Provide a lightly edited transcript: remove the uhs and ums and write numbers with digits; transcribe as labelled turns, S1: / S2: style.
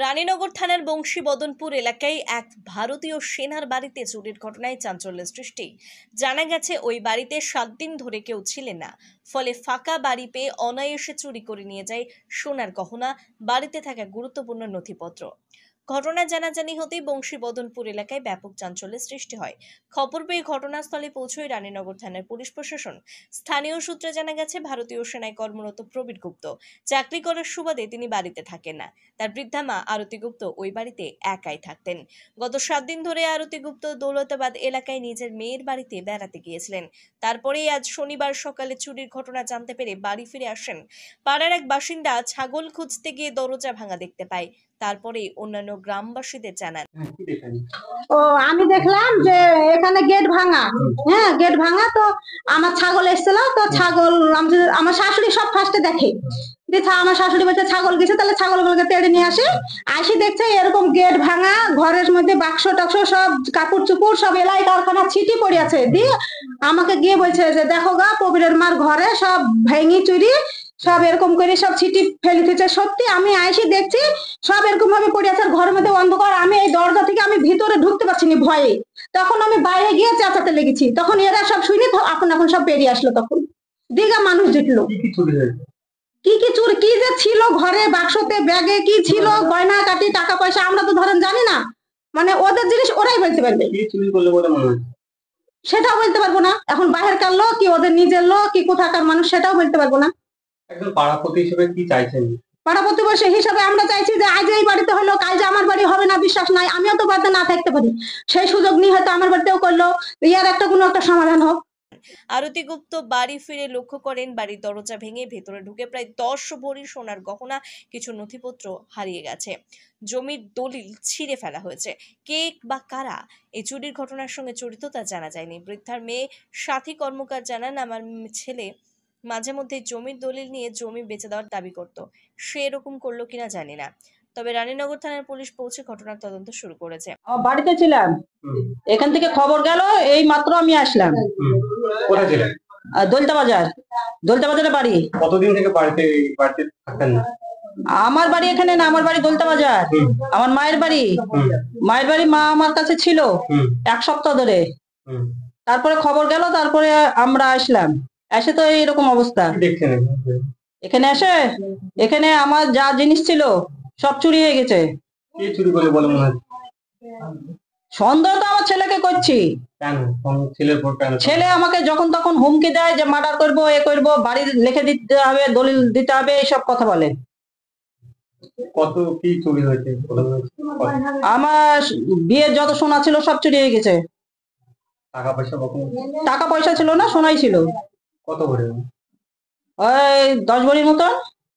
S1: রানীনগর থানার বংশীবদনপুর এলাকায় এক ভারতীয় সেনার বাড়িতে চুরির ঘটনায় চাঞ্চল্যের সৃষ্টি। জানা গেছে ওই বাড়িতে 7 দিন ধরে কেউ ছিলেন না, ফলে ফাঁকা বাড়ি পেয়ে অনায়াসে চুরি করে নিয়ে যায় সোনার গহনা, বাড়িতে থাকা গুরুত্বপূর্ণ নথিপত্র। ঘটনা জানাজানি হতেই বংশীবদনপুর এলাকায় ব্যাপক চাঞ্চল্যের সৃষ্টি হয়। খবর পেয়ে ঘটনাস্থলে পৌঁছয় রানীনগর থানার পুলিশ প্রশাসন। স্থানীয় সূত্রে জানা গেছে, ভারতীয় সেনায় কর্মরত প্রবীর গুপ্ত চাকরি করার সুবাদে তিনি বাড়িতে থাকেন না। তার বৃদ্ধা মা আরতি গুপ্ত ওই বাড়িতে একাই থাকতেন। গত 7 দিন ধরে আরতি গুপ্ত দৌলতাবাদ এলাকায় নিজের মেয়ের বাড়িতে বেড়াতে গিয়েছিলেন। তারপরেই আজ শনিবার সকালে চুরির ঘটনা জানতে পেরে বাড়ি ফিরে আসেন। পাড়ার এক বাসিন্দা ছাগল খুঁজতে গিয়ে দরজা ভাঙা দেখতে পায়। তারপরে অন্যান্য গ্রামবাসীদের জানান।
S2: আমি দেখলাম যে এখানে গেট ভাঙা, গেট ভাঙা, তো আমার ছাগল এসেছিল, তো ছাগল আমার শাশুড়ি সব ফার্স্টে দেখে, আমার শাশুড়ি বলছে ছাগল গেছে, তাহলে ছাগলগুলোকে তেড়ে নিয়ে আসি দেখছে এরকম গেট ভাঙা, ঘরের মধ্যে বাক্স টাক্স সব কাপড় চুপুর সব এলাই কারখানা ছিটি পড়ে আছে। দিয়ে আমাকে গিয়ে বলছে যে দেখো গা, প্রবীরের মার ঘরে সব ভেঙে চুরি সব এরকম করে সব ছিটি ফেলে দিচ্ছে। সত্যি আমি আইসি দেখছি সব এরকম ভাবে পড়ে আছে, ঘরের মধ্যে অন্ধকার। আমি এই দরজা থেকে আমি ভিতরে ঢুকতে পারছি না ভয়ে, তখন আমি বাইরে গিয়ে চেঁচাতে লেগেছি। তখন এরা সব শুনি এখন সব বেরিয়ে আসলো। তখন দিঘা মানুষ জিতলো। কি কি চুরি কি যে ছিল ঘরে, বাক্সতে ব্যাগে কি ছিল, গয়না কাটি টাকা পয়সা, আমরা তো ধরেন জানি না, মানে ওদের জিনিস ওরাই বলতে পারবে। সেটাও বলতে পারবো না, এখন বাহিরকার লোক কি ওদের নিজের লোক কি কোথাকার মানুষ সেটাও বলতে পারবো না।
S3: একজন পাড়াপতি হিসেবে কি চাইছেন?
S2: পাড়া প্রতিবেশী হিসাবে আমরা চাইছি যে আজ এই বাড়িতে হলো, কাল যে আমার বাড়ি হবে না বিশ্বাস নাই, আমিও তো বাড়িতে না থাকতে পারি, সেই সুযোগ নিয়ে হয়তো আমার বাড়িতেও করলো, ইয়ার একটা কোনো একটা সমাধান হোক।
S1: আরতি গুপ্ত বাড়ি ফিরে লক্ষ্য করেন বাড়ির দরজা ভেঙে ভেতরে ঢুকে প্রায় 10 ভরি সোনার গহনা, কিছু নথিপত্র হারিয়ে গেছে। জমির দলিল ছিঁড়ে ফেলা হয়েছে। কে বা কারা এই চুরির ঘটনার সঙ্গে জড়িত তা জানা যায়নি। বৃদ্ধার মেয়ে সাথী কর্মকার জানান, আমার ছেলে মাঝে মধ্যে জমির দলিল নিয়ে জমি বেচে দেওয়ার দাবি করত, সে এরকম করলো কিনা জানি না। তবে রানীনগর থানার পুলিশ পৌঁছে ঘটনার তদন্ত শুরু করেছে।
S2: বাড়িতে ছিলাম, এখান থেকে খবর গেল, এই মাত্র আমি আসলাম।
S3: কোথায় ছিলেন?
S2: দোলতাবাজারে বাড়ি।
S3: কতদিন থেকে বাড়িতে থাকতেন না?
S2: আমার বাড়ি এখানে না, আমার বাড়ি দোলতাবাজার। আমার মায়ের বাড়ি মা আমার কাছে ছিল 1 সপ্তাহ ধরে। তারপরে খবর গেল, তারপরে আমরা আসলাম। এসে তো এইরকম অবস্থা। এখানে আমার যা জিনিস ছিল সব চুরি হয়ে গেছে।
S3: কি চুরি করে বলে মনে হয়?
S2: সন্দেহ তো আমার ছেলেকে করছি। ছেলে আমাকে যখন তখন হুমকি দেয় যে মার্ডার করবো, এ করবো, বাড়ি লিখে দিতে হবে, দলিল দিতে হবে, এইসব কথা বলে।
S3: কত কি চুরি হয়েছে?
S2: আমার বিয়ের যত সোনা ছিল সব চুরি হয়ে গেছে। টাকা পয়সা ছিল না, সোনাই ছিল।
S3: কত ভরি?
S2: ওই 10 ভরির মতো।